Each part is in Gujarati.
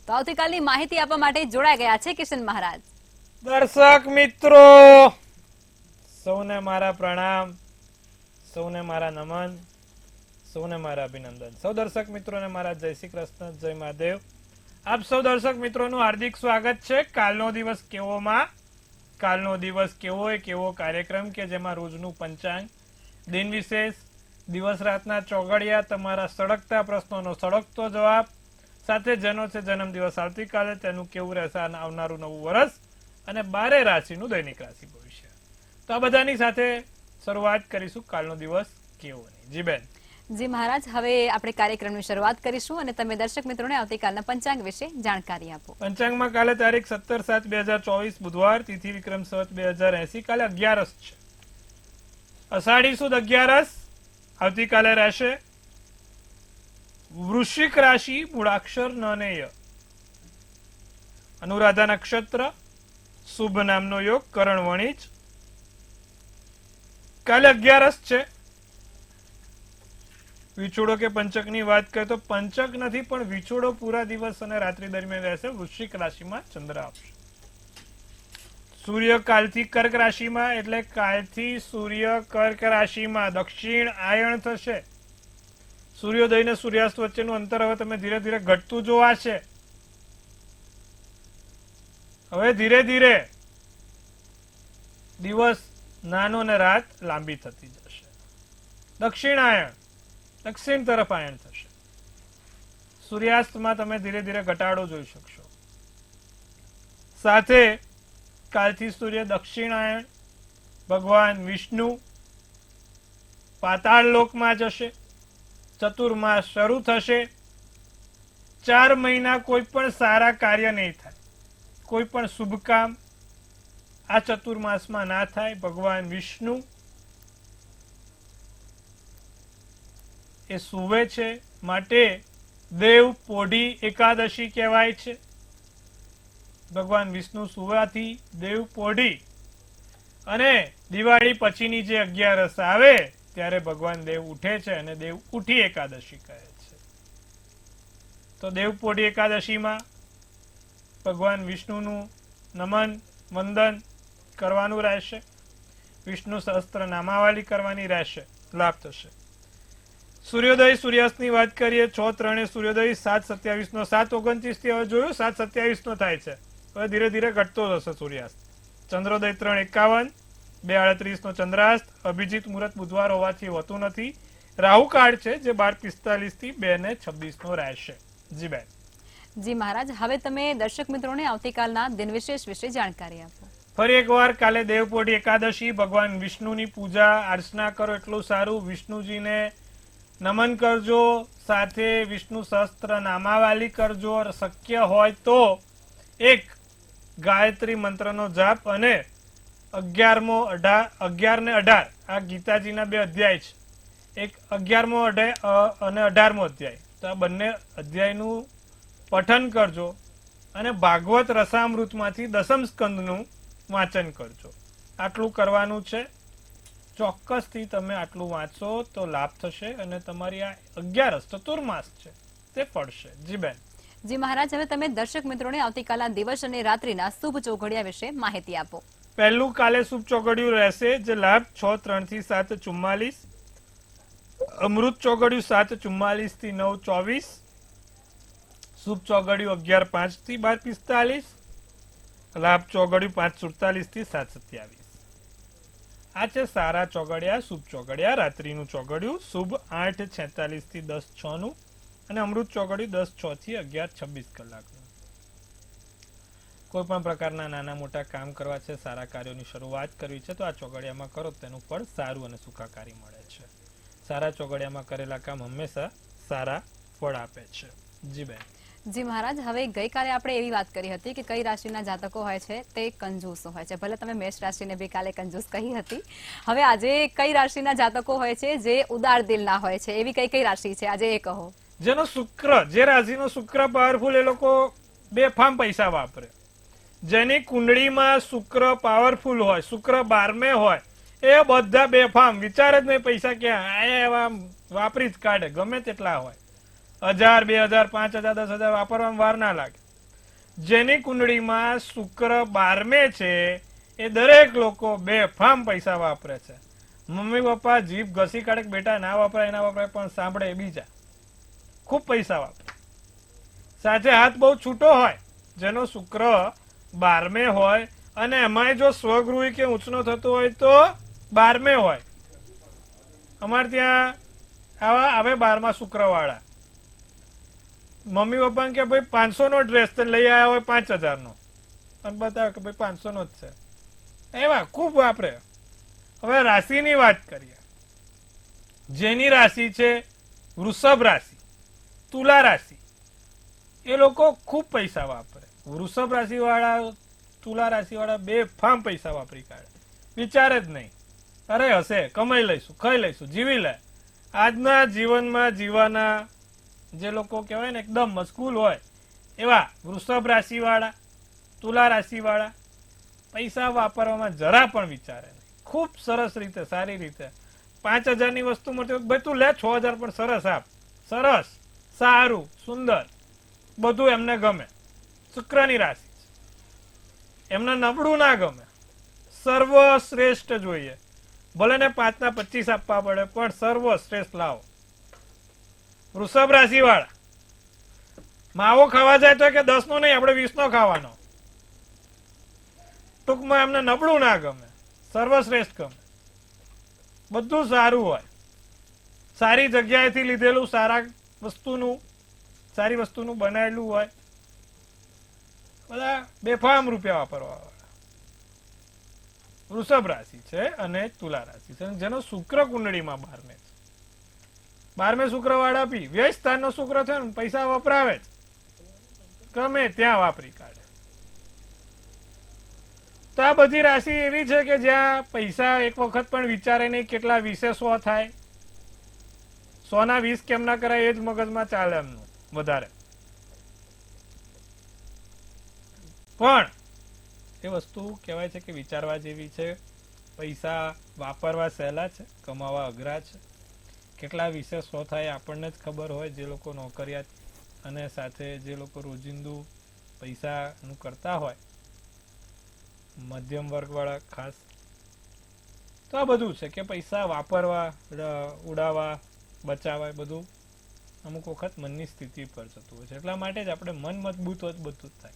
તો આવતીકાલની માહિતી આપવા માટે જોડાઈ ગયા છે કિશન મહારાજ. દર્શક મિત્રો સૌને મારા પ્રણામ, સૌને મારા નમન, સૌને મારા અભિનંદન. સૌ દર્શક મિત્રોને મારા જય શ્રી કૃષ્ણ, જય મહાદેવ. આપ સૌ દર્શક મિત્રોનું હાર્દિક સ્વાગત છે કાલનો દિવસ કેવોમાં. કાલનો દિવસ કેવો એ કેવો કાર્યક્રમ કે જેમાં રોજનું પંચાંગ, દિન વિશેષ, દિવસ રાતના ચોગડિયા, તમારા સળગતા પ્રશ્નોનો સળગતો જવાબ, સાથે જેનો છે જન્મદિવસ આવતીકાલે તેનું કેવું રહેશે આવનારું નવું વર્ષ, અને 12 રાશિનું દૈનિક રાશિ ભવિષ્ય. તો આ બધાની સાથે શરૂઆત કરીશું કાલનો દિવસ કેવોની. જી બેન. જી મહારાજ, હવે આપણે કાર્યક્રમની શરૂઆત કરીશું અને તમે દર્શક મિત્રોને આવતીકાલના પંચાંગ વિશે જાણકારી આપો. પંચાંગમાં કાલે તારીખ 17/7/2024 બુધવાર, તિથિ વિક્રમ સંવત 2080, કાલે 11 છે. અષાઢી સુદ 11 આવતીકાલે રહેશે. વૃશ્ચિક રાશિ, મૂળાક્ષર નનેય, અનુરાધા નક્ષત્ર, શુભ નામનો યોગ, કરણ વણિજ. કાલે 11 છે. વિછોડો કે પંચકની વાત કરીએ તો પંચક નથી, પણ વિછોડો પૂરા દિવસ અને રાત્રિ દરમિયાન રહેશે. વૃશ્ચિક રાશિમાં ચંદ્ર આવશે. સૂર્ય કાલથી કર્ક રાશિમાં, એટલે કાલથી સૂર્ય કર્ક રાશિમાં દક્ષિણ આયણ થશે. સૂર્યોદય ને સૂર્યાસ્ત વચ્ચેનું અંતર હવે તમે ધીરે ધીરે ઘટતું જોવાશે. હવે ધીરે ધીરે દિવસ નાનો ને રાત લાંબી થતી જશે. દક્ષિણ આયણ દક્ષિણ તરફ આયણ થશે. સૂર્યાસ્તમાં તમે ધીરે ધીરે ઘટાડો જોઈ શકશો. સાથે કાલથી સૂર્ય દક્ષિણ આયણ, ભગવાન વિષ્ણુ પાતાળ લોકમાં જશે. ચતુર્માસ શરૂ થશે. 4 મહિના કોઈ પણ સારા કાર્ય નહીં થાય, કોઈ પણ શુભ કામ આ ચતુર્માસમાં ના થાય. ભગવાન વિષ્ણુ એ સુવે છે, માટે દેવ પોઢી એકાદશી કહેવાય છે. ભગવાન વિષ્ણુ સુવાથી દેવ પોઢી, અને દિવાળી પછીની જે 11 આવે ત્યારે ભગવાન દેવ ઉઠે છે અને દેવ ઉઠી એકાદશી કહે છે. તો દેવ પોઢી એકાદશીમાં ભગવાન વિષ્ણુનું નમન વંદન કરવાનું રહેશે. વિષ્ણુ સહસ્ત્ર નામાવલી કરવાની રહેશે. લાભ થશે. સૂર્યોદય સૂર્યાસ્તની વાત કરીએ 6:03 સૂર્યોદય, 7:27 નો 7:29 થી હવે જોયું 7:27 નો થાય છે. હવે ધીરે ધીરે ઘટતો જશે સૂર્યાસ્ત. ચંદ્રોદય 3:51, 2:38 નો ચંદ્રાસ્ત. અભિજીત મુહૂર્ત બુધવાર હોવાથી હોતું નથી. રાહુ કાળ છે જે 12:45 થી 2:26 નો રહેશે. જી બેન. જી મહારાજ, હવે તમે દર્શક મિત્રોને આવતીકાલના દિન વિશેષ વિશે જાણકારી આપો. ફરી એકવાર કાલે દેવપોઢી એકાદશી, ભગવાન વિષ્ણુની પૂજા અર્ચના કરો એટલું સારું. વિષ્ણુજીને નમન કરજો, સાથે વિષ્ણુ સહસ્ત્ર નામાવાલી કરજો. શક્ય હોય તો એક ગાયત્રી મંત્રનો જાપ, અને 11 ને 18 આ ગીતાજીના 2 અધ્યાય છે. એક 11મો અધ્યાય અને 18મો અધ્યાય, તો આ બંને અધ્યાયનું પઠન કરજો. અને ભાગવત રસામૃતમાંથી 10મ સ્કંદનું વાંચન કરજો. આટલું કરવાનું છે. ચોક્કસથી તમે આટલું વાંચો તો લાભ થશે, અને તમારી આ 11 ચતુર્માસ છે તે પડશે. જી બેન. જી મહારાજ, હવે તમે દર્શક મિત્રોને આવતીકાલના દિવસ અને રાત્રિના શુભ ચોઘડિયા વિશે માહિતી આપો. પહેલું કાલે શુભ ચોઘડિયું રહેશે, જે લાભ 6:03 થી 7:44, અમૃત ચોઘડિયું 7:44 થી 9:24, શુભ ચોઘડિયું 11:05 થી 12:45, લાભ ચોઘડિયું 5:47 થી 7:27. આ છે સારા ચોઘડિયા, શુભ ચોઘડિયા. રાત્રિનું ચોઘડિયું શુભ 8:46 થી 10:06 નું, અને અમૃત ચોઘડિયું 10:06 થી 11:26 કલાકનું. કોઈ પણ પ્રકારના નાના મોટા કામ કરવા છે, સારા કાર્યોની શરૂઆત કરવી છે, તો આ ચોઘડિયામાં કરો, તેનું ફળ સારું અને સુખાકારી મળે છે. સારા ચોઘડિયામાં કરેલા કામ હંમેશા સારા ફળ આપે છે. જી બેન. જી મહારાજ, હવે ગઈકાલે આપણે એવી વાત કરી હતી કે કઈ રાશિના જાતકો હોય છે તે કંજૂસ હોય છે. ભલે તમે મેષ રાશિને બી કાલે કંજૂસ કહી હતી. હવે આજે કઈ રાશિના જાતકો હોય છે જે ઉદાર દિલના હોય છે, એવી કઈ કઈ રાશિ છે આજે એ કહો. જેનો શુક્ર, જે રાશિનો શુક્ર પાવરફુલ, એ લોકો બેફામ પૈસા વાપરે. જેની કુંડળીમાં શુક્ર પાવરફુલ હોય, શુક્ર 12મે હોય, એ બધા બેફામ, વિચાર જ નહીં પૈસા ક્યાં વાપરી જ કાઢે. ગમે તેટલા હોય, 1000, 2000, 5000, 10,000 વાપરવામાં વાર ના લાગે. જેની કુંડળીમાં શુક્ર 12મે છે એ દરેક લોકો બેફામ પૈસા વાપરે છે. મમ્મી પપ્પા જીભ ઘસી કાઢે કે બેટા ના વપરાય ના વપરાય, પણ સાંભળે એ બીજા. ખૂબ પૈસા વાપરે. સાથે હાથ બહુ છૂટો હોય, જેનો શુક્ર 12મે હોય અને એમાંય જો સ્વગૃહી કે ઊંચનો થતો હોય તો 12મે હોય. અમારે ત્યાં આવા આવે 12મા શુક્રવાળા. મમ્મી પપ્પાને કે ભાઈ 500નો ડ્રેસ લઈ આવ્યા હોય 5000નો, અને બતાવે કે ભાઈ 500નો જ છે. એવા ખૂબ વાપરે. હવે રાશિની વાત કરીએ. જેની રાશિ છે વૃષભ રાશિ, તુલા રાશિ, એ લોકો ખૂબ પૈસા વાપરે. વૃષભ રાશિ વાળા, તુલા રાશિ વાળા બેફામ પૈસા વાપરી કાઢે. વિચારે જ નહીં, અરે હશે કમાઈ લઈશું, ખાઈ લઈશું, જીવી લે. આજના જીવનમાં જીવાના જે લોકો કહેવાય ને એકદમ મશગુલ હોય એવા વૃષભ રાશિ વાળા, તુલા રાશિ વાળા પૈસા વાપરવામાં જરા પણ વિચારે નહીં. ખૂબ સરસ રીતે, સારી રીતે 5000ની વસ્તુ મળતી હોય, ભાઈ તું લે 6000 પણ સરસ આપ, સરસ, સારું, સુંદર, બધું એમને ગમે. શુક્રની રાશિ છે, એમને નબળું ના ગમે, સર્વશ્રેષ્ઠ જોઈએ. ભલે ને 5ના 25 આપવા પડે, પણ સર્વશ્રેષ્ઠ લાવો. વૃષભ રાશિ વાળા માવો ખાવા જાય તો કે 10નો નહીં, આપણે 20નો ખાવાનો. ટૂંકમાં એમને નબળું ના ગમે, સર્વશ્રેષ્ઠ ગમે. બધું સારું હોય, સારી જગ્યાએથી લીધેલું, સારી વસ્તુનું બનાવેલું હોય. બધા બેફામ રૂપિયા વાપરવા વાળા વૃષભ રાશિ છે અને તુલા રાશિ છે, જેનો શુક્ર કુંડળીમાં 12મે છે. 12મે શુક્ર વાળા બી વ્યય સ્થાનનો શુક્ર છે ને, પૈસા વપરાવે જ, ગમે ત્યાં વાપરી કાઢે. તો આ બધી રાશિ એવી છે કે જ્યાં પૈસા એક વખત પણ વિચારે નહીં કેટલા 20 થાય. 100ના 20 કેમ ના કરાય એ જ મગજમાં ચાલે એમનું વધારે. પણ એ વસ્તુ કહેવાય છે કે વિચારવા જેવી છે. પૈસા વાપરવા સહેલા છે, કમાવા અઘરા છે. કેટલા 20 થાય આપણને જ ખબર હોય, જે લોકો નોકરિયાત અને સાથે જે લોકો રોજિંદુ પૈસાનું કરતા હોય, મધ્યમ વર્ગ વાળા ખાસ. તો આ બધું છે કે પૈસા વાપરવા, ઉડાવવા, બચાવવા, બધું અમુક વખત મનની સ્થિતિ પર જતું હોય છે. એટલા માટે જ આપણે મન મજબૂત હોય બધું જ થાય.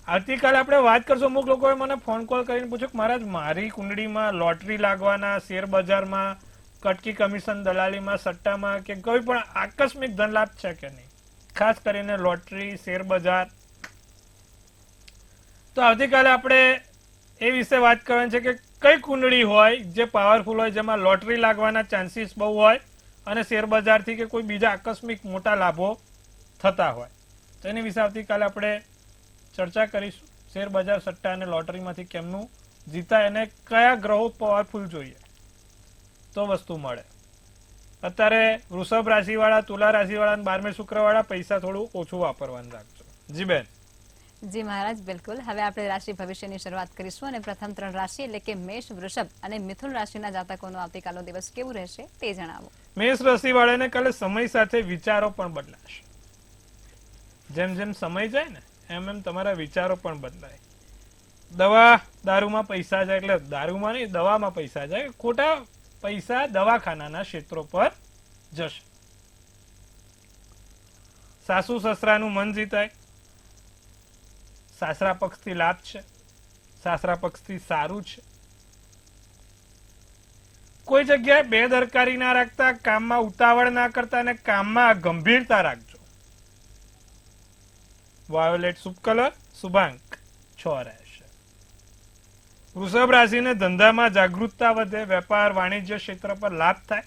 આવતીકાલે આપણે વાત કરશું. અમુક લોકોએ મને ફોન કોલ કરીને પૂછ્યું કે મહારાજ મારી કુંડળીમાં લોટરી લાગવાના, શેર બજારમાં, કટકી કમિશન દલાલીમાં, સટ્ટામાં કે કોઈ પણ આકસ્મિક ધન લાભ છે કે નહીં, ખાસ કરીને લોટરી, શેર બજાર. તો આવતીકાલે આપણે એ વિશે વાત કરવાની છે કે કઈ કુંડળી હોય જે પાવરફુલ હોય, જેમાં લોટરી લાગવાના ચાન્સીસ બહુ હોય અને શેર બજારથી કે કોઈ બીજા આકસ્મિક મોટા લાભો થતા હોય. તો એની વિશે આવતીકાલે આપણે ચર્ચા કરીશું. શેર બજાર, સટ્ટા અને લોટરીમાંથી કેમનું જીતાય અને કયા ગ્રહો પાવરફુલ જોઈએ તો વસ્તુ મળે. અત્યારે વૃષભ રાશિ વાળા, તુલા રાશિ વાળા અને 12મે શુક્ર વાળા પૈસા થોડું ઓછું વાપરવાનું રાખજો. જી બેન. જી મહારાજ, બિલકુલ. હવે આપણે રાશિ ભવિષ્યની શરૂઆત કરીશું અને પ્રથમ 3 રાશિ એટલે કે મેષ, વૃષભ અને મિથુન રાશિના જાતકોનો આવતીકાલનો દિવસ કેવું રહેશે તે જણાવો. મેષ રાશિ વાળાને કાલે સમય સાથે વિચારો પણ બદલાશે. જેમ જેમ સમય જાય ને એમ એમ તમારા વિચારો પણ બદલાય. દવા દારૂમાં પૈસા જાય એટલે દારૂમાં નહીં, દવામાં પૈસા જાય. ખોટા પૈસા દવાખાનાના ક્ષેત્રો પર જશે. સાસુ સસરાનું મન જીતાય. સાસરા પક્ષથી લાભ છે, સાસરા પક્ષથી સારું છે. કોઈ જગ્યાએ બેદરકારી ના રાખતા, કામમાં ઉતાવળ ના કરતા અને કામમાં ગંભીરતા રાખજો. વાયોલેટ શુભ કલર, શુભાંક 6 રહેશે. વૃષભ રાશિને ધંધામાં જાગૃતતા વધે, વેપાર વાણિજ્ય ક્ષેત્ર પર લાભ થાય.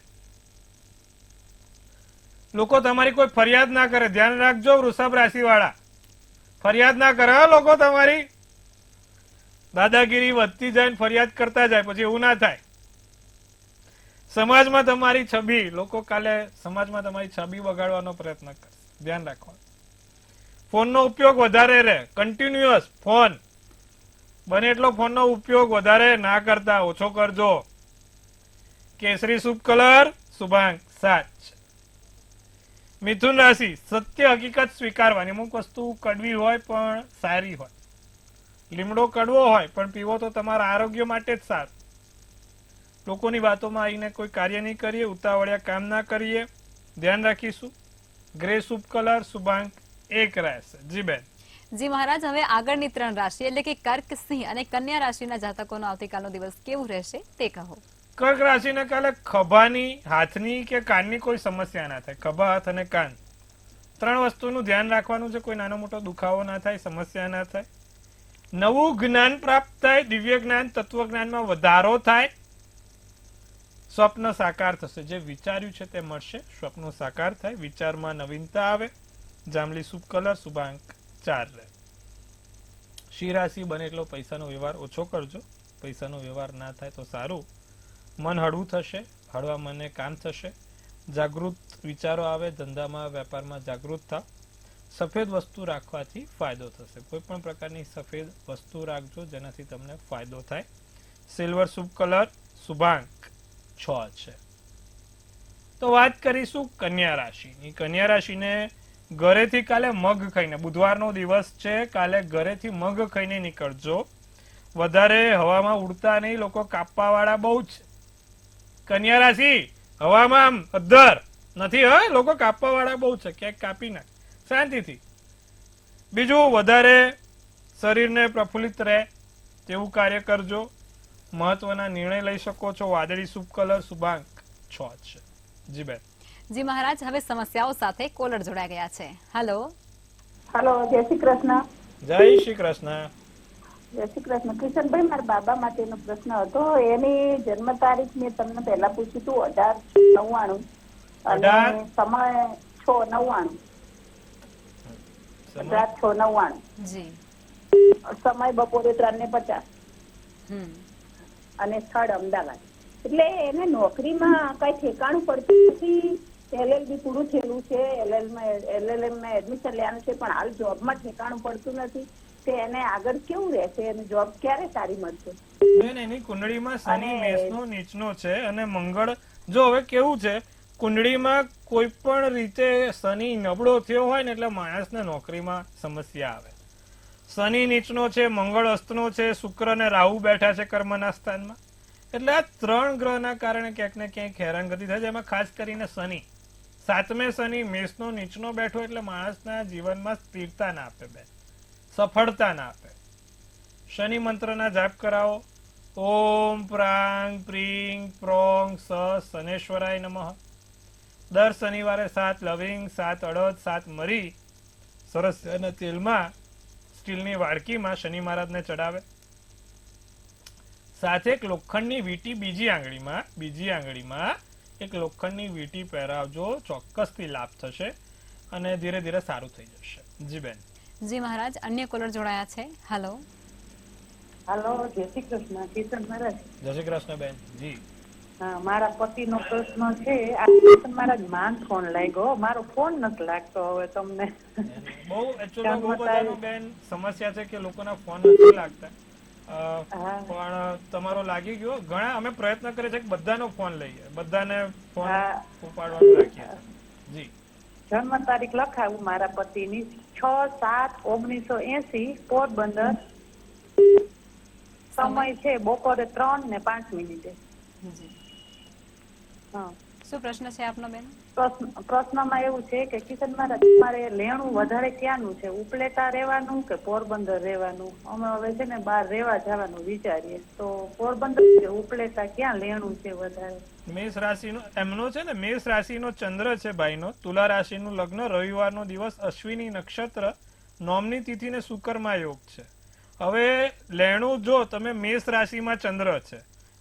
લોકો તમારી કોઈ ફરિયાદ ના કરે, ધ્યાન રાખજો વૃષભ રાશિ વાળા. ફરિયાદ ના કરે લોકો તમારી. દાદાગીરી વધતી જાય, ફરિયાદ કરતા જાય, પછી એવું ના થાય. સમાજમાં તમારી છબી, લોકો કાલે સમાજમાં તમારી છબી બગાડવાનો પ્રયત્ન કરશે, ધ્યાન રાખવાનું. ફોનનો ઉપયોગ વધારે રહે, કન્ટિન્યુઅસ ફોન, બને એટલો ફોનનો ઉપયોગ વધારે ના કરતા, ઓછો કરજો. કેસરી શુભ કલર, શુભાંક 7. મિથુન રાશિ, સત્ય હકીકત સ્વીકારવાની. અમુક વસ્તુ કડવી હોય પણ સારી હોય. લીમડો કડવો હોય પણ પીવો તો તમારા આરોગ્ય માટે જ સારું. લોકોની વાતોમાં આવીને કોઈ કાર્ય નહીં કરીએ, ઉતાવળિયા કામ ના કરીએ, ધ્યાન રાખીશું. ગ્રે શુભ કલર, શુભાંક 1 રહેશે. જી બેન. જી મહારાજ, હવે આગળની 3 રાશિ એટલે કે કર્ક, સિંહ અને કન્યા રાશિના જાતકોનો આવતીકાલનો દિવસ કેવું રહેશે તે કહો. કર્ક રાશિને કાલે ખભાની, હાથની કે કાનની કોઈ સમસ્યા ના થાય. ખભા, હાથ અને કાન 3 વસ્તુનું ધ્યાન રાખવાનું છે. કોઈ નાનો મોટો દુખાવો ના થાય, સમસ્યા ના થાય. નવું જ્ઞાન પ્રાપ્ત થાય, દિવ્ય જ્ઞાન, તત્વ જ્ઞાનમાં વધારો થાય. સ્વપ્ન સાકાર થશે. જે વિચાર્યું છે તે મળશે. સ્વપ્નો સાકાર થાય, વિચારમાં નવીનતા આવે. જાંબલી શુભ કલર, શુભાંક 4 રહે. સિંહ રાશિ, બને એટલો પૈસાનો વ્યવહાર ઓછો કરજો. પૈસાનો વ્યવહાર ના થાય તો સારું. મન હળવું થશે, હળવા મને કામ થશે. જાગૃત વિચારો આવે. ધંધામાં, વેપારમાં જાગૃત થાવ. સફેદ વસ્તુ રાખવાથી ફાયદો થશે. કોઈ પણ પ્રકારની સફેદ વસ્તુ રાખજો જેનાથી તમને ફાયદો થાય. સિલ્વર શુભ કલર, શુભાંક 6 છે. તો વાત કરીશું કન્યા રાશિની. કન્યા રાશિને ઘરેથી કાલે મગ ખાઈને, બુધવારનો દિવસ છે, કાલે ઘરેથી મગ ખાઈને નીકળજો. વધારે હવામાં ઉડતા નહીં, લોકો કાપવા વાળા બહુ જ. કન્યા રાશિ હવામાં આમ અદ્ધર નથી, હા, લોકો કાપવા વાળા બહુ છે. ક્યાંક કાપી નાખ શાંતિથી. બીજું, વધારે શરીરને પ્રફુલ્લિત રહે તેવું કાર્ય કરજો. મહત્વના નિર્ણય લઈ શકો છો. વાદળી શુભ કલર, શુભાંક 6 છે. જી બેન. જી મહારાજ, હવે સમસ્યાઓ સાથે કોલર જોડાઈ ગયા છે. હેલો. હેલો, જય શ્રી કૃષ્ણ. જય શ્રી કૃષ્ણ. જય શ્રી કૃષ્ણ. કિશનભાઈ, મારા બાબા માટેનો પ્રશ્ન હતો. એની જન્મ તારીખ મેં તમને પહેલા પૂછ્યું હતું 1899 અને સમય 6:99. 18:06:99. જી. સમય બપોરે 3:50 અને સ્થળ અમદાવાદ. એટલે એને નોકરીમાં કઈ ઠેકાણું પડતું નથી. LLB પૂરું થયેલું છે, LLM માં એડમિશન લેવાનું છે, પણ હાલ જોબમાં ઠેકાણું પડતું નથી. તે એને આગળ કેવું રહેશે અને જોબ ક્યારે સારી મળશે? બેન, એની કુંડળીમાં શનિ મેષનો નીચનો છે અને મંગળ, જો હવે કેવું છે, કુંડળીમાં કોઈ પણ રીતે શનિ નબળો થયો હોય ને એટલે માણસને નોકરીમાં સમસ્યા આવે. શનિ નીચનો છે, મંગળ અસ્તનો છે, શુક્ર અને રાહુ બેઠા છે કર્મના સ્થાનમાં. એટલે આ 3 ગ્રહના કારણે ક્યાંક ને ક્યાંક હેરાનગતિ થાય છે. એમાં ખાસ કરીને શનિ, 7મે શનિ મેષનો નીચનો બેઠો એટલે માણસના જીવનમાં સ્થિરતા ના આપે બેન, સફળતા ના આપે. શનિ મંત્રના જાપ કરાવો. ઓમ પ્રાંગ પ્રીંગ પ્રોંગ સ શનેશ્વરાય નમઃ. દર શનિવારે 7 લવિંગ, 7 અડદ, 7 મરી સરસ અને તેલમાં સ્ટીલની વાડકીમાં શનિ મહારાજને ચડાવે. સાથે એક લોખંડની વીંટી બીજી આંગળીમાં એક લોખંડની વીંટી પહેરાવજો. ચોક્કસથી લાભ થશે અને ધીરે ધીરે સારું થઈ જશે. જી બેન. જી મહારાજ, અન્ય કોલર જોડાયા છે. હેલો. હેલો, જય શ્રી કૃષ્ણ. કિશન મહારાજ. જય શ્રી કૃષ્ણ બેન. જી. હા, મારા પતિનો પ્રશ્ન છે. આ કિશન મહારાજ માન ફોન લાગ્યો, મારો ફોન નથી લાગતો હવે તમને. બહુ બધાનો બેન સમસ્યા છે કે લોકોના ફોન નથી લાગતા, પણ તમારો લાગી ગયો. ઘણા અમે પ્રયત્ન કરીએ છીએ કે બધાનો ફોન લઈએ, બધાને ફોન ઉપાડવાનું રાખીએ. જી. જન્મ તારીખ લખાવું મારા પતિની 6/7/1980 પોરબંદર. સમય છે બપોરે 3:05. હા, શું પ્રશ્ન છે આપનો બેન? પ્રશ્નમાં એવું છે કે કિશન મહારાજ, તમારે લેણું વધારે ક્યાંનું છે? ઉપલેટા રહેવાનું કે પોરબંદર રહેવાનું? અમે હવે છે ને બહાર રહેવા જવાનું વિચારીએ, તો પોરબંદર કે ઉપલેટા ક્યાં લેણું છે વધારે? મેષ રાશિનો એમનો છે ને, મેષ રાશિનો ચંદ્ર છે ભાઈનો. તુલા રાશિનું લગ્ન, રવિવારનો દિવસ, અશ્વિની નક્ષત્ર, નોમની તિથિને શુકરમાં યોગ છે. હવે લેણું, જો તમે મેષ રાશિમાં ચંદ્ર છે,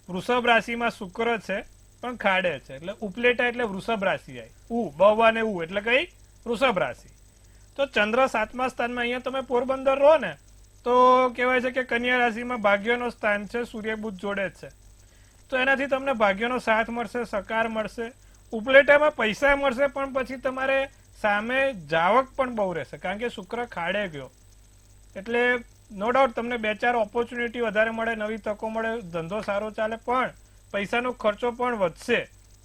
વૃષભ રાશિમાં શુક્ર છે પણ ખાડે છે, એટલે ઉપલેટા એટલે વૃષભ રાશિ આવી. બવાને એટલે કઈ વૃષભ રાશિ. તો ચંદ્ર 7મા સ્થાનમાં, અહીંયા તમે પોરબંદર રહો ને તો કહેવાય છે કે કન્યા રાશિમાં ભાગ્યનો સ્થાન છે, સૂર્ય બુધ જોડે છે, તો એનાથી તમને ભાગ્યનો સાથ મળશે, સકાર મળશે. ઉપલેટામાં પૈસા મળશે પણ પછી તમારે સામે જાવક પણ બહુ રહેશે, કારણ કે શુક્ર ખાડે ગયો. એટલે નો ડાઉટ તમને 2-4 ઓપોર્ચ્યુનિટી વધારે મળે, નવી તકો મળે, ધંધો સારો ચાલે, પણ પૈસાનો ખર્ચો પણ વધશે.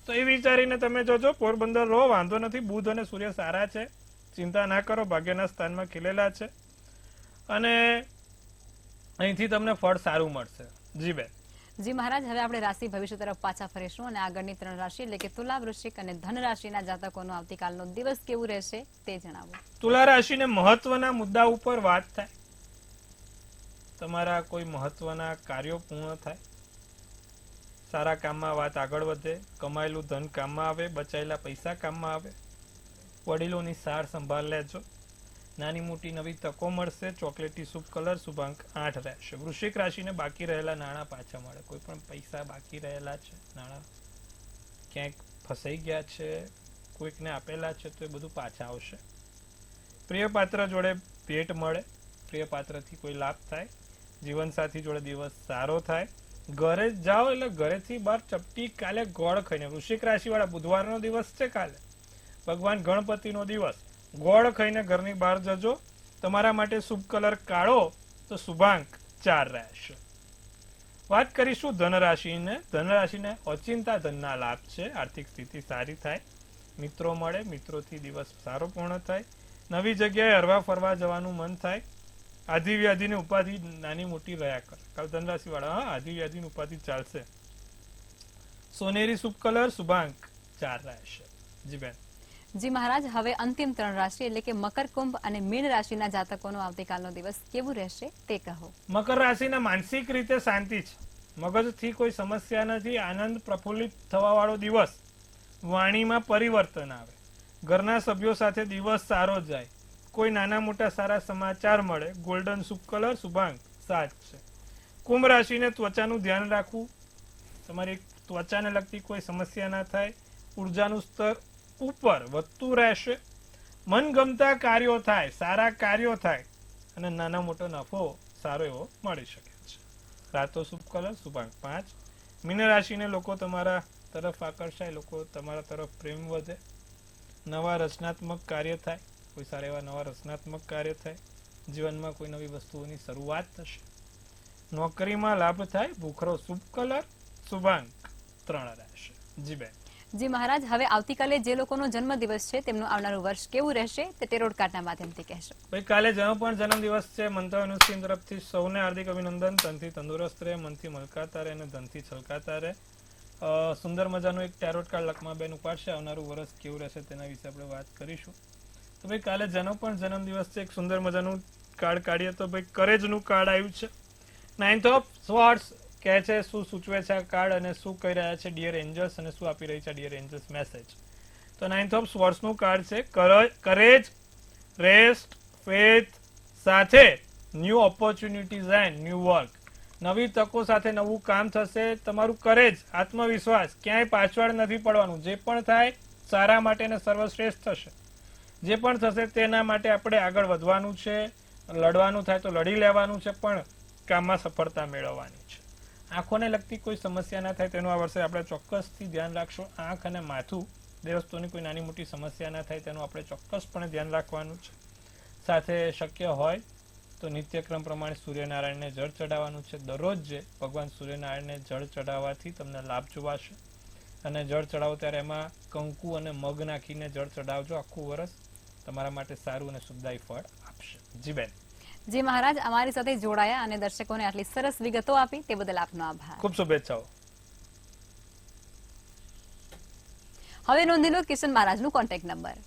તો એ વિચારીને તમે જોજો પોરબંદર રહો, વાંધો નથી. બુધ અને સૂર્ય સારા છે, ચિંતા ના કરો, ભાગ્યના સ્થાનમાં ખીલેલા છે અને અહીંથી તમને ફળ સારું મળશે. જી બેન. જી મહારાજ, હવે આપણે રાશિ ભવિષ્ય તરફ પાછા ફરીશું અને આગળની 3 રાશિ એટલે કે તુલા, વૃશ્ચિક અને ધન રાશિના જાતકોનો આવતીકાલનો દિવસ કેવું રહેશે તે જણાવો. તુલા રાશિને મહત્વના મુદ્દા ઉપર વાત થાય, તમારા કોઈ મહત્વના કાર્યો પૂર્ણ થાય, સારા કામમાં વાત આગળ વધે, કમાયેલું ધન કામમાં આવે, બચાયેલા પૈસા કામમાં આવે, વડીલોની સાર સંભાળ લેજો, નાની મોટી નવી તકો મળશે, ચોકલેટી શુભ કલર, શુભાંક 8 રહેશે. વૃશ્ચિક રાશિને બાકી રહેલા નાણાં પાછા મળે, કોઈ પણ પૈસા બાકી રહેલા છે, નાણાં ક્યાંક ફસાઈ ગયા છે, કોઈકને આપેલા છે તો એ બધું પાછા આવશે. પ્રિય પાત્ર જોડે ભેટ મળે, પ્રિય પાત્રથી કોઈ લાભ થાય, જીવનસાથી જોડે દિવસ સારો થાય. ઘરે જાઓ એટલે ઘરેથી બહાર ચપટી કાલે ગોળ ખાઈને, વૃશ્ચિક રાશિ વાળા બુધવારનો દિવસ છે કાલે, ભગવાન ગણપતિનો દિવસ, ગોળ ખાઈને ઘરની બહાર જજો. તમારા માટે શુભ કલર કાળો, તો શુભાંક 4 રહેશે. વાત કરીશું ધનરાશિને. ધનરાશિને ઓચિંતા ધનના લાભ છે, આર્થિક સ્થિતિ સારી થાય, મિત્રો મળે, મિત્રોથી દિવસ સારો પૂર્ણ થાય, નવી જગ્યાએ હરવા ફરવા જવાનું મન થાય, આધિ વ્યાધિની ઉપાધિ નાની મોટી રહ્યા કરે. કાલ ધનરાશિ વાળા આધિ વ્યાધિની ઉપાધિ ચાલશે. સોનેરી શુભ કલર, શુભાંક 4 રહેશે. જી બેન. જી મહારાજ, હવે અંતિમ 3 રાશિ એટલે કે મકર, કુંભ અને મીન રાશિના જાતકોનો આવતીકાલનો દિવસ કેવું રહેશે તે કહો. મકર રાશિના માનસિક રીતે શાંતિ છે, મગજથી કોઈ સમસ્યા નથી, આનંદ પ્રફુલ્લિત થવા વાળો દિવસ, વાણીમાં પરિવર્તન આવે, ઘરના સભ્યો સાથે દિવસ સારો જાય, કોઈ નાના મોટા સારા સમાચાર મળે, ગોલ્ડન શુભ કલર, શુભાંક 7 છે. કુંભ રાશિને ત્વચાનું ધ્યાન રાખવું, તમારી ત્વચાને લગતી કોઈ સમસ્યા ના થાય, ઉર્જાનું સ્તર ઉપર વધતું રહેશે, મનગમતા કાર્યો થાય, સારા કાર્યો થાય અને નાના મોટો નફો સારો એવો મળી શકે છે. રાતો શુભ કલર, શુભાંક 5. મીન રાશિને લોકો તમારા તરફ આકર્ષાય, લોકો તમારા તરફ પ્રેમ વધે, નવા રચનાત્મક કાર્ય થાય, કોઈ સારા એવા નવા રચનાત્મક કાર્ય થાય, જીવનમાં કોઈ નવી વસ્તુઓની શરૂઆત થશે, નોકરીમાં લાભ થાય, ભૂખરો શુભ કલર, શુભાંક 3 રહેશે. જી બેન. જી મહારાજ, હવે આવતીકાલે જે લોકોનો જન્મદિવસ છે તેમનું આવનારું વર્ષ કેવું રહેશે તે ટેરોટ કાર્ડના માધ્યમથી કહેશો. ભાઈ કાલે જેનો પણ જન્મદિવસ છે, મંત્ર અનુષ્ઠાન તરફથી સૌને હાર્દિક અભિનંદન. તનથી તંદુરસ્ત રહે, મનથી મલકાતા રહે અને ધનથી છલકાતા રહે. સુંદર મજાનું એક ટેરોટ કાર્ડ લખમાબેન ઉપાડશે, આવનારું વર્ષ કેવું રહેશે તેના વિશે આપણે વાત કરીશું. તો ભાઈ કાલે જેનો પણ જન્મદિવસ છે, એક સુંદર મજાનું કાર્ડ કાઢીએ તો ભાઈ કરેજનું કાર્ડ આવ્યું છે. 9th ઓફ સ્વોર્ડ્સ કહે છે શું સૂચવે છે આ કાર્ડ અને શું કહી રહ્યા છે ડિયર એન્જલ્સ અને શું આપી રહી છે ડિયર એન્જલ્સ મેસેજ. તો 9th ઓફ સ્વોર્ડ્સનું કાર્ડ છે કરેજ, રેસ્ટ, ફેથ સાથે new opportunities and new work, નવી તકો સાથે નવું કામ થશે. તમારું કરેજ, આત્મવિશ્વાસ, ક્યાંય પાછળ નથી પડવાનું, જે પણ થાય સારા માટે અને સર્વશ્રેષ્ઠ થશે. જે પણ થશે તેના માટે આપણે આગળ વધવાનું છે, લડવાનું થાય તો લડી લેવાનું છે, પણ કામમાં સફળતા મેળવવાની છે. આંખોને લગતી કોઈ સમસ્યા ના થાય તેનું આ વર્ષે આપણે ચોક્કસથી ધ્યાન રાખશું. આંખ અને માથું, બે વસ્તુની કોઈ નાની મોટી સમસ્યા ના થાય તેનું આપણે ચોક્કસપણે ધ્યાન રાખવાનું છે. સાથે શક્ય હોય તો નિત્યક્રમ પ્રમાણે સૂર્યનારાયણને જળ ચડાવવાનું છે. દરરોજ જે ભગવાન સૂર્યનારાયણને જળ ચડાવવાથી તમને લાભ જોવાશે અને જળ ચડાવો ત્યારે એમાં કંકુ અને મગ નાખીને જળ ચડાવજો. આખું વર્ષ તમારા માટે સારું અને સુખદાયી ફળ આપશે. જી બેન. જી મહારાજ, અમારી સાથે જોડાયા અને દર્શકોને આટલી સરસ વિગતો આપી તે બદલ આપનો આભાર. ખૂબ શુભેચ્છાઓ. હવે નોંધી લો કિશન મહારાજનું કોન્ટેક્ટ નંબર.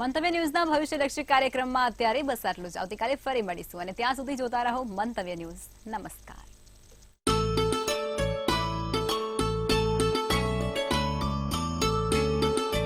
મંતવ્ય ન્યૂઝના ભવિષ્યલક્ષી કાર્યક્રમમાં અત્યારે બસ આટલું જ. આવતીકાલે ફરી મળીશું અને ત્યાં સુધી જોતા રહો મંતવ્ય ન્યૂઝ. નમસ્કાર.